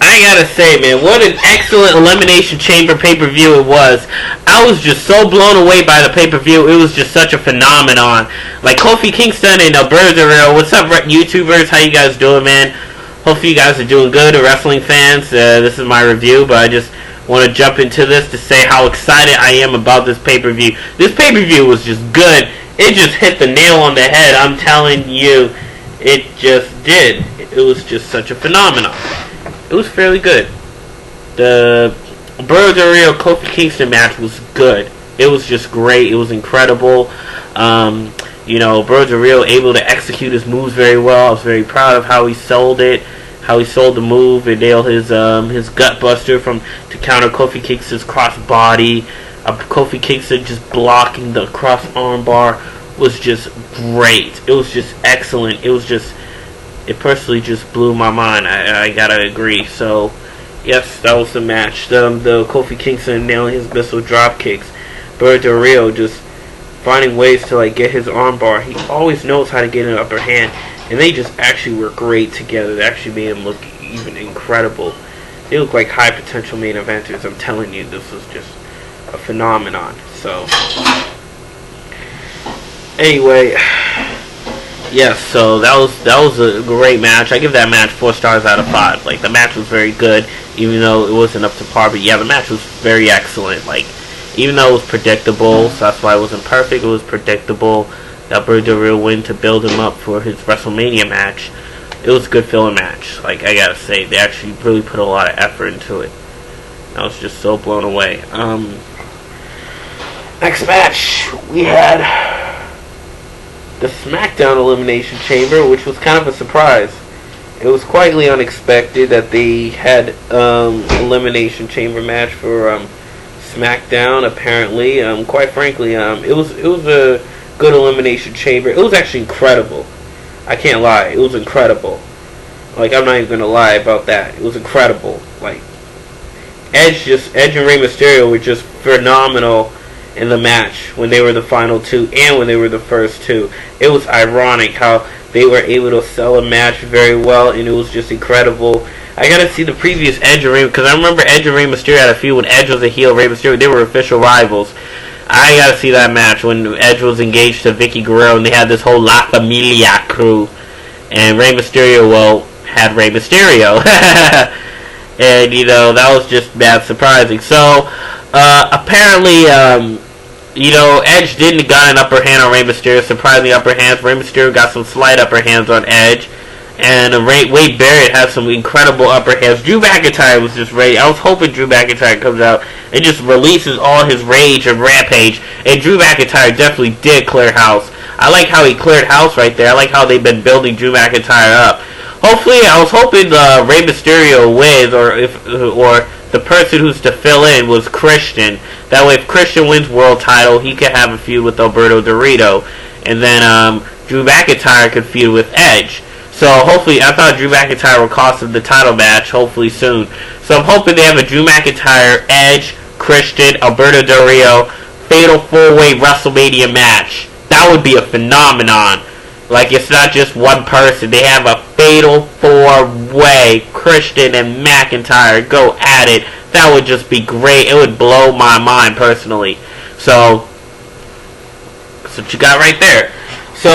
I gotta say, man, what an excellent Elimination Chamber pay-per-view it was. I was just so blown away by the pay-per-view. It was just such a phenomenon. Like, Kofi Kingston and Alberto Del Rio. What's up, YouTubers? How you guys doing, man? Hopefully you guys are doing good, wrestling fans. This is my review, but I just want to jump into this to say how excited I am about this pay-per-view. This pay-per-view was just good. It just hit the nail on the head. I'm telling you, it just did. It was just such a phenomenon. It was fairly good. The Alberto Del Rio Kofi Kingston match was good. It was just great. It was incredible. Alberto Del Rio able to execute his moves very well. I was very proud of how he sold it, how he sold the move and nailed his gut buster to counter Kofi Kingston's cross body. Kofi Kingston just blocking the cross arm bar was just great. It was just excellent. It personally just blew my mind. I gotta agree. So, yes, that was the match. The Kofi Kingston nailing his missile drop kicks. Alberto Del Rio just finding ways to get his armbar. He always knows how to get an upper hand, and they just actually were great together. They actually made him look even incredible. They look like high potential main eventers. I'm telling you, this was just a phenomenon. So, anyway. Yes, so that was a great match. I give that match 4 stars out of 5. Like, the match was very good, even though it wasn't up to par. But yeah, the match was very excellent. Like, even though it was predictable, so that's why it wasn't perfect. It was predictable. Alberto Del Rio win to build him up for his WrestleMania match. It was a good feeling match. Like, I gotta say, they actually really put a lot of effort into it. I was just so blown away. Next match, we had the SmackDown Elimination Chamber, which was kind of a surprise. It was quietly unexpected that they had Elimination Chamber match for SmackDown. Apparently, quite frankly, it was a good Elimination Chamber. It was actually incredible. I can't lie, it was incredible. Like, I'm not even gonna lie about that. It was incredible. Like, Edge and Rey Mysterio were just phenomenal in the match when they were the final 2 and when they were the first 2. It was ironic how they were able to sell a match very well, and it was just incredible. I gotta see the previous Edge and Rey, because I remember Edge and Rey Mysterio had a feud when Edge was a heel, Rey Mysterio, they were official rivals. I gotta see that match when Edge was engaged to Vicky Guerrero and they had this whole La Familia crew, and Rey Mysterio, had Rey Mysterio. And, that was just bad surprising. So, apparently, Edge didn't got an upper hand on Rey Mysterio, surprising upper hands. Rey Mysterio got some slight upper hands on Edge, and Wade Barrett had some incredible upper hands. Drew McIntyre was just ready. I was hoping Drew McIntyre comes out and just releases all his rage and rampage, and Drew McIntyre definitely did clear house. I like how he cleared house right there. I like how they've been building Drew McIntyre up. Hopefully, I was hoping Rey Mysterio wins, or the person who's to fill in was Christian. That way, if Christian wins world title, he could have a feud with Alberto Del Rio, and then Drew McIntyre could feud with Edge. So hopefully, I thought Drew McIntyre would cost him the title match, hopefully soon. So I'm hoping they have a Drew McIntyre, Edge, Christian, Alberto Del Rio fatal 4-way WrestleMania match. That would be a phenomenon. Like, it's not just one person. They have a fatal 4-way. Christian and McIntyre go at it. That would just be great. It would blow my mind personally. So, that's what you got right there. So,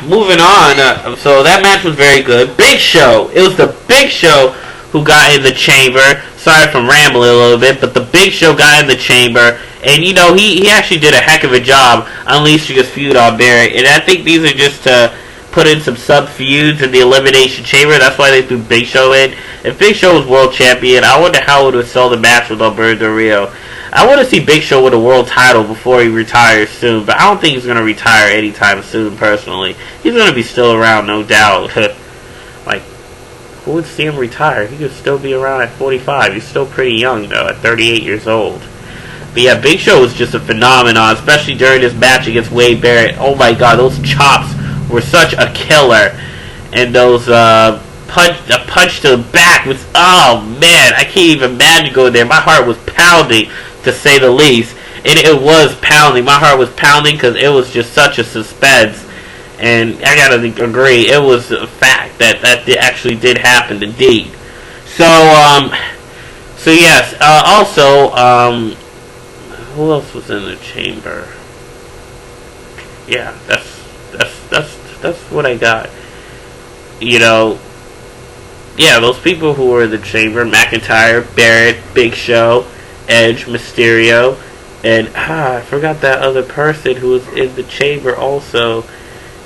moving on. So, that match was very good. Big Show. It was the Big Show who got in the chamber. Sorry if I'm rambling a little bit, but the Big Show got in the chamber. And, he actually did a heck of a job unleashing his feud on Barrett. And I think these are just to put in some sub-feuds in the Elimination Chamber. That's why they threw Big Show in. If Big Show was world champion, I wonder how it would sell the match with Alberto Del Rio. I want to see Big Show with a world title before he retires soon. But I don't think he's going to retire anytime soon, personally. He's going to be still around, no doubt. Like, who would see him retire? He could still be around at 45. He's still pretty young, though, at 38 years old. But yeah, Big Show was just a phenomenon, especially during this match against Wade Barrett. Oh my god, those chops were such a killer. And those punch to the back was, oh man, I can't even imagine going there. My heart was pounding, to say the least. And it was pounding. My heart was pounding because it was just such a suspense. And I gotta agree, it was a fact that actually did happen indeed. So yes. Also, who else was in the chamber? Yeah, that's what I got. You know, yeah, those people who were in the chamber: McIntyre, Barrett, Big Show, Edge, Mysterio, and I forgot that other person who was in the chamber also,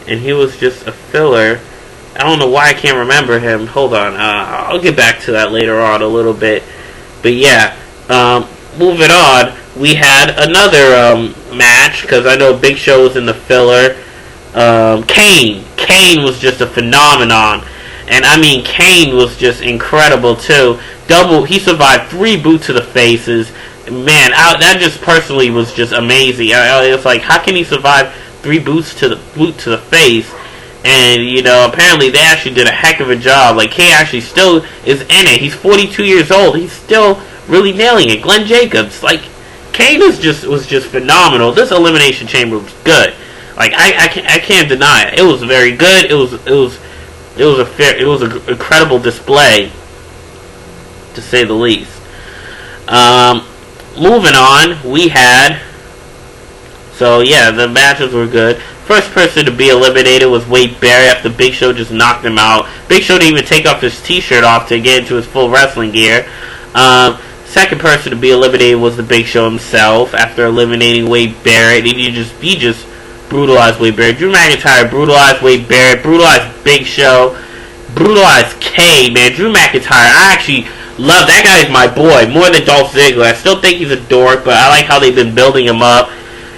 and he was just a filler. I don't know why I can't remember him. Hold on, I'll get back to that later on a little bit. But yeah, moving on, we had another match, because I know Big Show was in the filler. Kane was just a phenomenon. And I mean, Kane was just incredible too. He survived 3 boots to the faces. Man, that just personally was just amazing. It's like, how can he survive 3 boots to the face? And you know, apparently they actually did a heck of a job. Like, Kane actually still is in it. He's 42 years old. He's still really nailing it. Glenn Jacobs, like, Kane was just phenomenal. This Elimination Chamber was good. Like, I can't deny it. It was very good. It was an incredible display, to say the least. Moving on, we had. So yeah, the matches were good. First person to be eliminated was Wade Barrett after Big Show just knocked him out. Big Show didn't even take off his t-shirt off to get into his full wrestling gear. Second person to be eliminated was the Big Show himself after eliminating Wade Barrett. He just brutalized Wade Barrett. Drew McIntyre brutalized Wade Barrett, brutalized Big Show, brutalized Kane, man. Drew McIntyre, I actually love that guy. Is my boy more than Dolph Ziggler. I still think he's a dork, but I like how they've been building him up,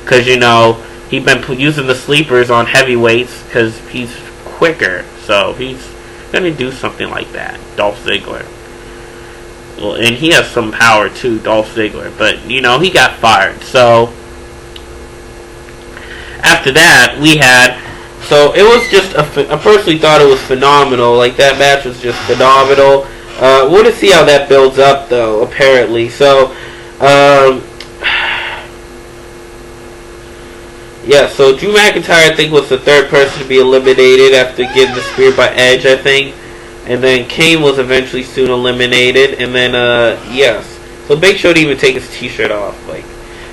because you know, he's been using the sleepers on heavyweights because he's quicker. So he's gonna do something like that, Dolph Ziggler. Well, and he has some power too, Dolph Ziggler. But you know, he got fired. So after that, we had. So it was just I personally thought it was phenomenal. Like, that match was just phenomenal. We'll just see how that builds up, though. Apparently, so. Yeah, so Drew McIntyre, I think, was the third person to be eliminated after getting the spear by Edge, I think. And then Kane was eventually soon eliminated. And then, yes. So Big Show didn't even take his t-shirt off. Like,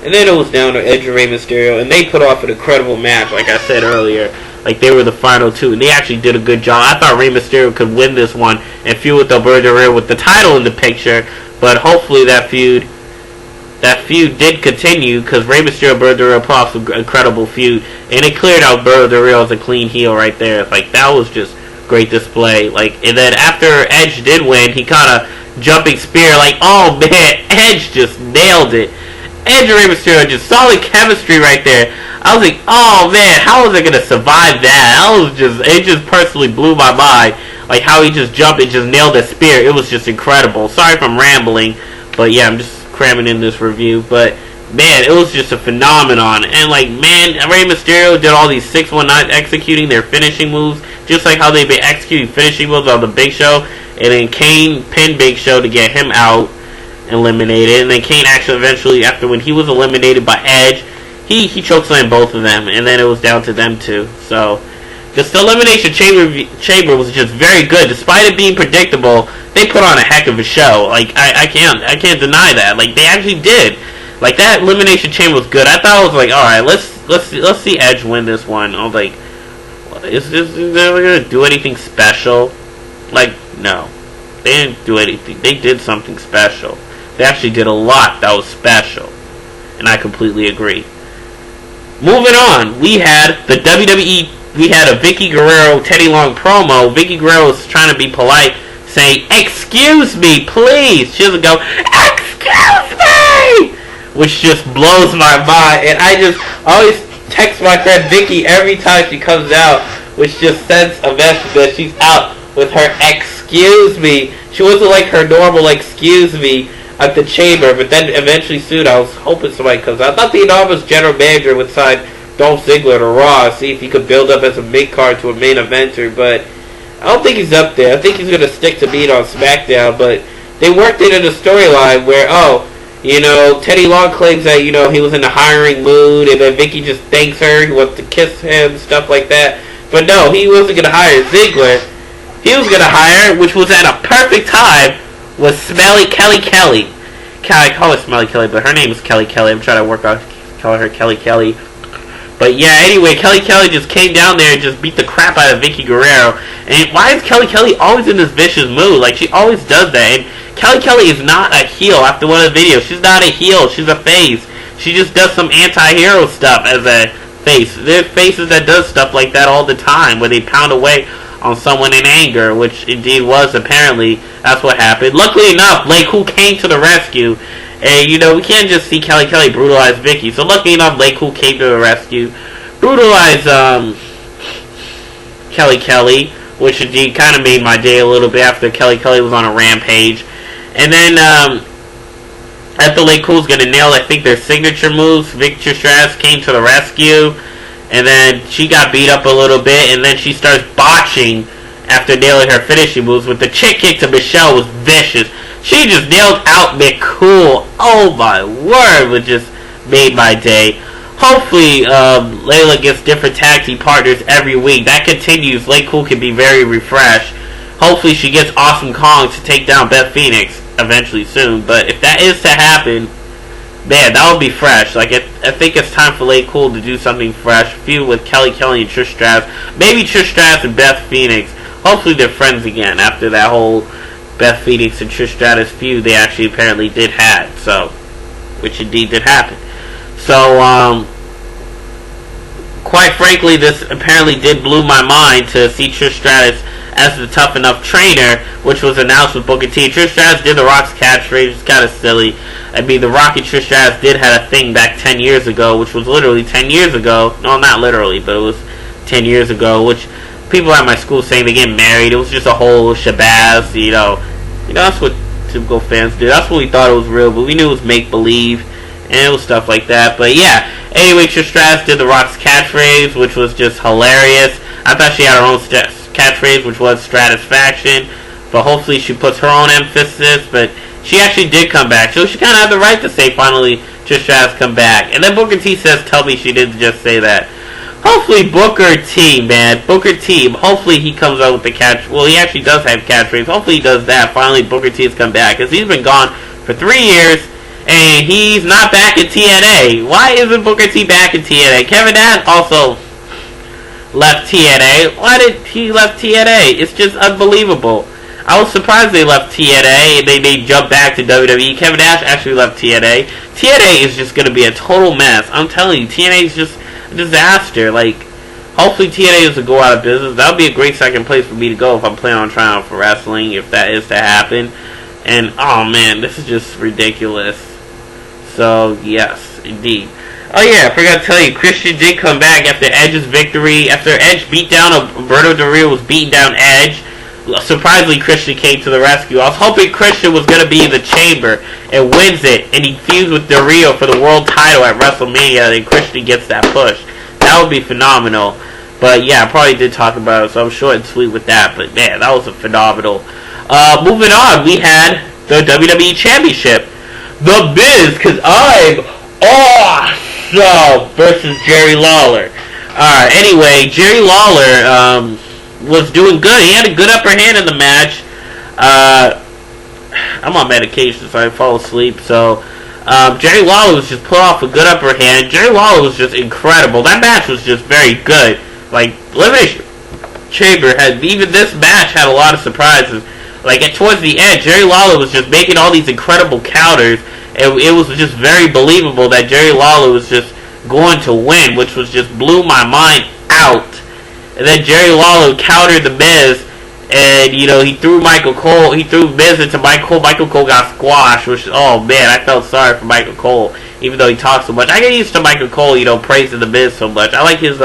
and then it was down to Edge and Rey Mysterio. And they put off an incredible match, like I said earlier. Like, they were the final 2. And they actually did a good job. I thought Rey Mysterio could win this one and feud with Alberto Del Rio with the title in the picture. But hopefully that feud did continue, because Rey Mysterio and Alberto Del Rio put off an incredible feud, and it cleared out Alberto Del Rio as a clean heel right there. It's like, that was just great display. Like, and then after Edge did win, he kind of jumping spear, like, oh man, Edge just nailed it. Edge and Rey Mysterio, just solid chemistry right there. I was like, oh man, how was I gonna survive that? It just personally blew my mind. Like, how he just jumped and just nailed that spear. It was just incredible. Sorry if I'm rambling, but yeah, I'm just cramming in this review. But man, it was just a phenomenon. And like, man, Rey Mysterio did all these 619 executing their finishing moves, just like how they've been executing finishing moves on the Big Show. And then Kane pinned Big Show to get him out, eliminated. And then Kane actually eventually, after when he was eliminated by Edge, he chokeslammed both of them, and then it was down to them two. So just the Elimination Chamber was just very good, despite it being predictable. They put on a heck of a show. Like, I can't deny that. Like, they actually did. Like, that Elimination Chamber was good. I thought it was like, all right, let's see Edge win this one. I was like, is they gonna do anything special? Like, no, they didn't do anything. They did something special. They actually did a lot that was special, and I completely agree. Moving on, we had the WWE. We had a Vicky Guerrero Teddy Long promo. Vicky Guerrero was trying to be polite, saying, "Excuse me, please." She doesn't go, "Excuse me," which just blows my mind. And I just always text my friend Vicky every time she comes out, which just sends a message that she's out with her "excuse me." She wasn't like her normal "excuse me" at the chamber, but then eventually soon I was hoping somebody comes out. I thought the enormous general manager would sign Dolph Ziggler to Raw, see if he could build up as a mid-card to a main eventer, but I don't think he's up there. I think he's going to stick to being on SmackDown, but they worked it in a storyline where, Teddy Long claims that, he was in a hiring mood, and then Vicky just thanks her, he wants to kiss him, stuff like that. But no, he wasn't going to hire Ziggler. He was going to hire, which was at a perfect time, was Smelly Kelly Kelly. I call her Smelly Kelly, but her name is Kelly Kelly. I'm trying to work on calling her Kelly Kelly. But yeah, anyway, Kelly Kelly just came down there and just beat the crap out of Vicky Guerrero. And why is Kelly Kelly always in this vicious mood? Like, she always does that. And Kelly Kelly is not a heel after one of the videos. She's not a heel. She's a face. She just does some anti-hero stuff as a face. There's faces that does stuff like that all the time, where they pound away on someone in anger, which indeed was apparently that's what happened. Luckily enough, Lay Cool came to the rescue, and you know we can't just see Kelly Kelly brutalize Vicky. So luckily enough, Lay Cool came to the rescue, brutalized Kelly Kelly, which indeed kind of made my day a little bit after Kelly Kelly was on a rampage, and then after Lay Cool's gonna nail, I think, their signature moves, Victor Stratus came to the rescue. And then she got beat up a little bit, and then she starts botching after nailing her finishing moves. With the chick kick to Michelle was vicious. She just nailed out McCool. Oh my word, which just made my day. Hopefully, Layla gets different tag team partners every week. That continues. Lay Cool can be very refreshed. Hopefully, she gets Awesome Kong to take down Beth Phoenix eventually soon. But if that is to happen, man, that would be fresh. Like, I think it's time for Lay Cool to do something fresh. Feud with Kelly Kelly and Trish Stratus. Maybe Trish Stratus and Beth Phoenix. Hopefully they're friends again after that whole Beth Phoenix and Trish Stratus feud they actually apparently did have. So, which indeed did happen. So, quite frankly, this apparently did blow my mind to see Trish Stratus as the Tough Enough trainer, which was announced with Booker T. Trish Stratus did the Rock's catchphrase. It's kind of silly. I mean, the Rock and Trish Stratus did have a thing back 10 years ago, which was literally 10 years ago. No, not literally, but it was 10 years ago, which people at my school saying they get married. It was just a whole shabazz, you know, that's what typical fans do. That's what we thought it was real, but we knew it was make-believe, and it was stuff like that. But yeah, anyway, Trish Stratus did the Rock's catchphrase, which was just hilarious. I thought she had her own catchphrase, which was Stratisfaction, but hopefully she puts her own emphasis. But she actually did come back, so she kind of had the right to say finally Trish Stratus come back. And then Booker T says, tell me she didn't just say that. Hopefully Booker T, man, Booker T, hopefully he comes out with the catch. Well, he actually does have catchphrase. Hopefully he does that. Finally Booker T has come back, because he's been gone for 3 years and he's not back in TNA. Why isn't Booker T back in TNA? Kevin Nash also left TNA. Why did he left TNA? It's just unbelievable. I was surprised they left TNA and they jumped back to WWE. Kevin Nash actually left TNA. TNA is just going to be a total mess. I'm telling you, TNA is just a disaster. Like, hopefully TNA is to go out of business. That would be a great second place for me to go if I'm planning on trying out for wrestling, if that is to happen. And, oh man, this is just ridiculous. So, yes, indeed. Oh yeah, I forgot to tell you, Christian did come back after Edge's victory. After Edge beat down, Alberto Del Rio was beating down Edge. Surprisingly, Christian came to the rescue. I was hoping Christian was going to be in the chamber and wins it, and he feuds with Del Rio for the world title at WrestleMania, and Christian gets that push. That would be phenomenal. But yeah, I probably did talk about it, so I'm short and sweet with that. But man, that was a phenomenal. Moving on, we had the WWE Championship. The Miz, because I'm awesome, versus Jerry Lawler. Alright, anyway, Jerry Lawler, was doing good. He had a good upper hand in the match. I'm on medication, so I fall asleep. So, Jerry Lawler was just put off a good upper hand. Jerry Lawler was just incredible. That match was just very good. Like, Elimination Chamber had, even this match had a lot of surprises. Like, towards the end, Jerry Lawler was just making all these incredible counters. It was just very believable that Jerry Lawler was just going to win, which was just blew my mind out. And then Jerry Lawler countered The Miz, and, you know, he threw Michael Cole, he threw Miz into Michael Cole. Michael Cole got squashed, which, oh man, I felt sorry for Michael Cole, even though he talks so much. I get used to Michael Cole, you know, praising The Miz so much. I like his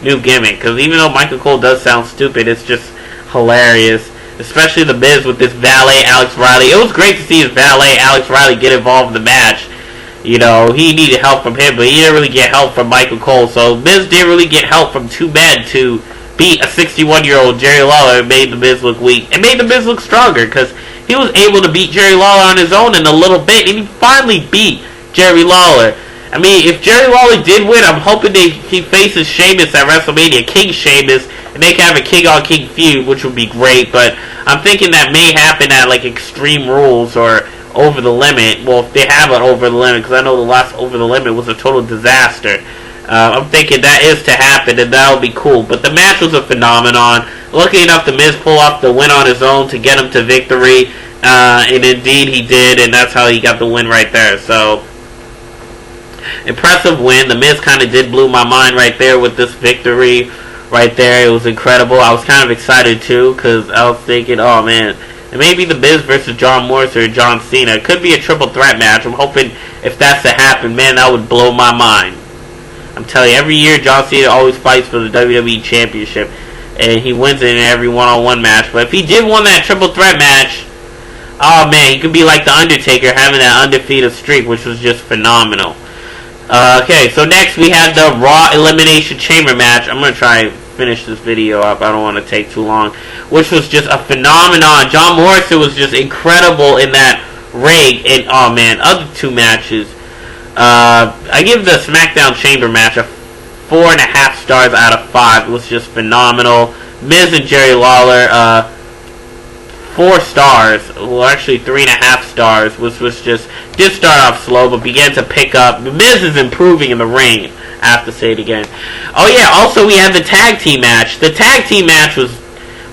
new gimmick, because even though Michael Cole does sound stupid, it's just hilarious. Especially The Miz with this valet, Alex Riley. It was great to see his valet, Alex Riley, get involved in the match. You know, he needed help from him, but he didn't really get help from Michael Cole. So Miz didn't really get help from two men to beat a 61-year-old Jerry Lawler and made The Miz look weak. And made The Miz look stronger, because he was able to beat Jerry Lawler on his own in a little bit, and he finally beat Jerry Lawler. I mean, if Jerry Lawler did win, I'm hoping he faces Sheamus at WrestleMania, King Sheamus, and they can have a King on King feud, which would be great. But I'm thinking that may happen at like Extreme Rules or Over the Limit. Well, if they have an Over the Limit, because I know the last Over the Limit was a total disaster. I'm thinking that is to happen, and that would be cool. But the match was a phenomenon. Lucky enough, The Miz pulled off the win on his own to get him to victory, and indeed he did, and that's how he got the win right there. So, impressive win. The Miz kind of did blow my mind right there with this victory right there. It was incredible. I was kind of excited too, because I was thinking, oh man, it may be The Miz versus John Morrison or John Cena. It could be a triple threat match. I'm hoping if that's to happen, man, that would blow my mind. I'm telling you, every year John Cena always fights for the WWE Championship, and he wins it in every one-on-one match. But if he did win that triple threat match, oh man, he could be like the Undertaker, having that undefeated streak, which was just phenomenal. Okay, so next we had the Raw Elimination Chamber match. I'm going to try and finish this video up. I don't want to take too long. Which was just a phenomenon. John Morrison was just incredible in that ring. And, oh man, other two matches. I give the SmackDown Chamber match a 4.5 stars out of 5. It was just phenomenal. Miz and Jerry Lawler, 4 stars, well actually 3.5 stars, which was just, did start off slow, but began to pick up. The Miz is improving in the ring, I have to say it again. Oh yeah, also we had the tag team match. The tag team match was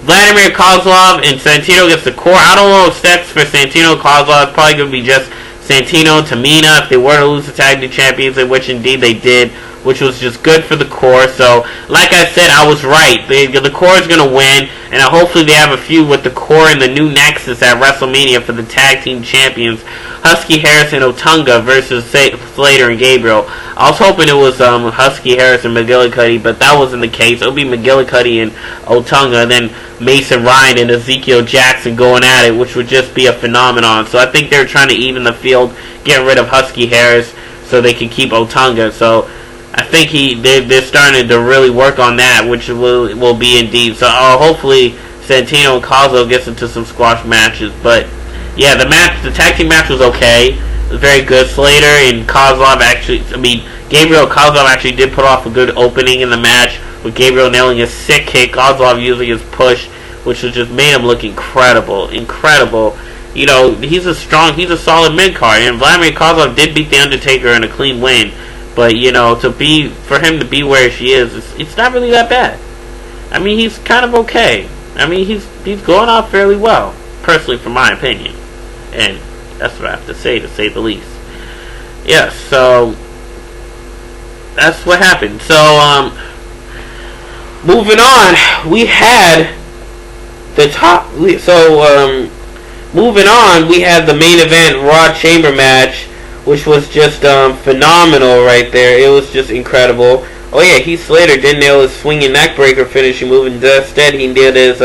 Vladimir Kozlov and Santino against the Core. I don't know if that's for Santino Kozlov. It's probably going to be just Santino and Tamina if they were to lose the tag team champions, in which indeed they did, which was just good for the Core. So, like I said, I was right. The Core is going to win, and hopefully they have a feud with the Core and the new Nexus at WrestleMania for the tag team champions, Husky Harris and Otunga versus Slater and Gabriel. I was hoping it was Husky Harris and McGillicuddy, but that wasn't the case. It'll be McGillicuddy and Otunga, and then Mason Ryan and Ezekiel Jackson going at it, which would just be a phenomenon. So I think they're trying to even the field, get rid of Husky Harris so they can keep Otunga. So I think they're starting to really work on that, which will be indeed. So hopefully Santino and Kozlov gets into some squash matches. But yeah, the tag team match was okay. It was very good. Slater and Kozlov Gabriel Kozlov actually did put off a good opening in the match, with Gabriel nailing a sick kick, Kozlov using his push, which was just made him look incredible. You know, he's a solid mid-card, and Vladimir Kozlov did beat The Undertaker in a clean win. But, you know, for him to be where she is, it's not really that bad. I mean, he's kind of okay. I mean, he's going off fairly well, personally, from my opinion. And that's what I have to say the least. Yeah, so that's what happened. So, moving on, we had the top. Moving on, we had the main event Raw Chamber match, which was just phenomenal right there. It was just incredible. Oh yeah, Heath Slater didn't nail his swinging neckbreaker finishing move, and instead he nailed his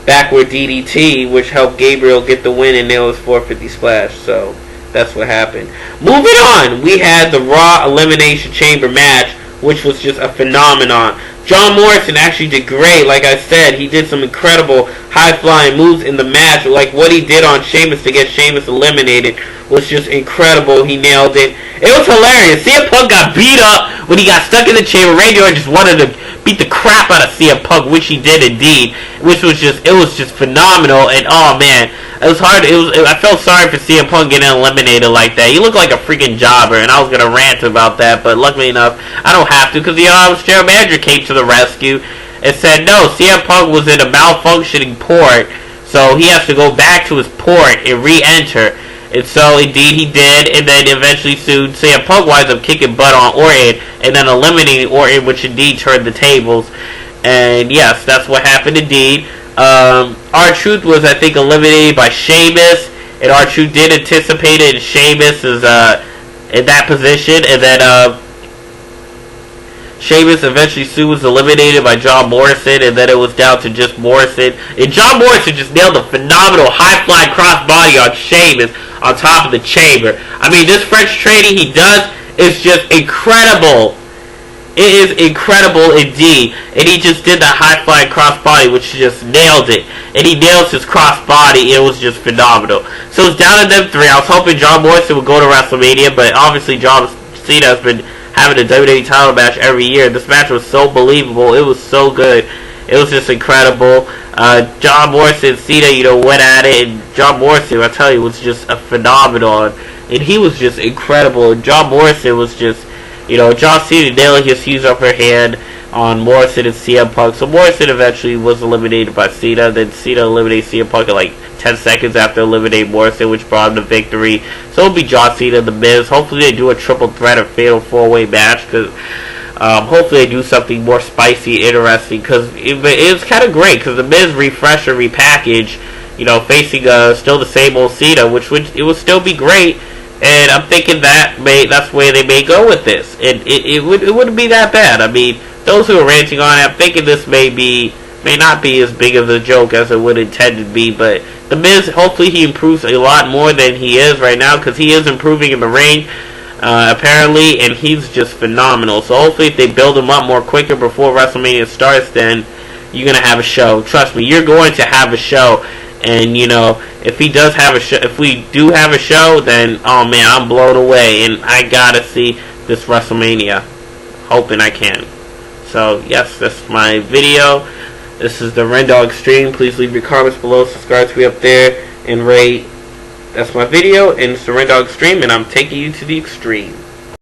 backward DDT, which helped Gabriel get the win and nail his 450 splash. So that's what happened. Moving on, we had the Raw Elimination Chamber match, which was just a phenomenon. John Morrison actually did great. Like I said, he did some incredible high-flying moves in the match. Like what he did on Sheamus to get Sheamus eliminated was just incredible. He nailed it. It was hilarious. CM Punk got beat up when he got stuck in the chamber. Randy Orton just wanted to beat the crap out of CM Punk, which he did indeed. It was just phenomenal. And oh man, it was hard. I felt sorry for CM Punk getting eliminated like that. He looked like a freaking jobber, and I was gonna rant about that, but luckily enough, I don't have to, because our general manager came to the rescue and said no, CM Punk was in a malfunctioning port, so he has to go back to his port and re-enter. And so indeed he did, and then eventually soon CM Punk winds up kicking butt on Orton and then eliminating Orton, which indeed turned the tables. And yes, that's what happened indeed. R-Truth was, I think, eliminated by Sheamus, and R-Truth did anticipate it, and Sheamus is in that position, and then Sheamus eventually soon was eliminated by John Morrison, and then it was down to just Morrison. And John Morrison just nailed a phenomenal high-flying crossbody on Sheamus on top of the chamber. I mean, this French training he does is just incredible. It is incredible indeed. And he just did that high-flying crossbody, which just nailed it. And he nails his crossbody. It was just phenomenal. So it's down to them three. I was hoping John Morrison would go to WrestleMania, but obviously John Cena has been having a WWE title match every year. This match was so believable. It was so good. It was just incredible. John Morrison and Cena, went at it, and John Morrison, I tell you, was just a phenomenon, and he was just incredible. And John Morrison was just, John Cena nailing his huge upper hand on Morrison and CM Punk. So Morrison eventually was eliminated by Cena. Then Cena eliminated CM Punk in like 10 seconds after eliminating Morrison, which brought him the victory. So it'll be John Cena and The Miz. Hopefully they do a triple threat or fatal 4-way match, because hopefully they do something more spicy, interesting, because it was kind of great, because The Miz refresh or repackage, facing still the same old Cena, which it would still be great. And I'm thinking that's where they may go with this, and it wouldn't be that bad. I mean, those who are ranting on it, I'm thinking this may not be as big of a joke as it would intend to be. But The Miz, hopefully he improves a lot more than he is right now, because he is improving in the ring, apparently, and he's just phenomenal. So hopefully if they build him up more quicker before WrestleMania starts, then you're gonna have a show. Trust me, you're going to have a show. And if he does have a show, if we do have a show, then oh man, I'm blown away, and I gotta see this WrestleMania. Hoping I can. So yes, that's my video. This is the Rendog Extreme. Please leave your comments below, subscribe to me up there, and rate. That's my video, and it's the Rendog Extreme, and I'm taking you to the extreme.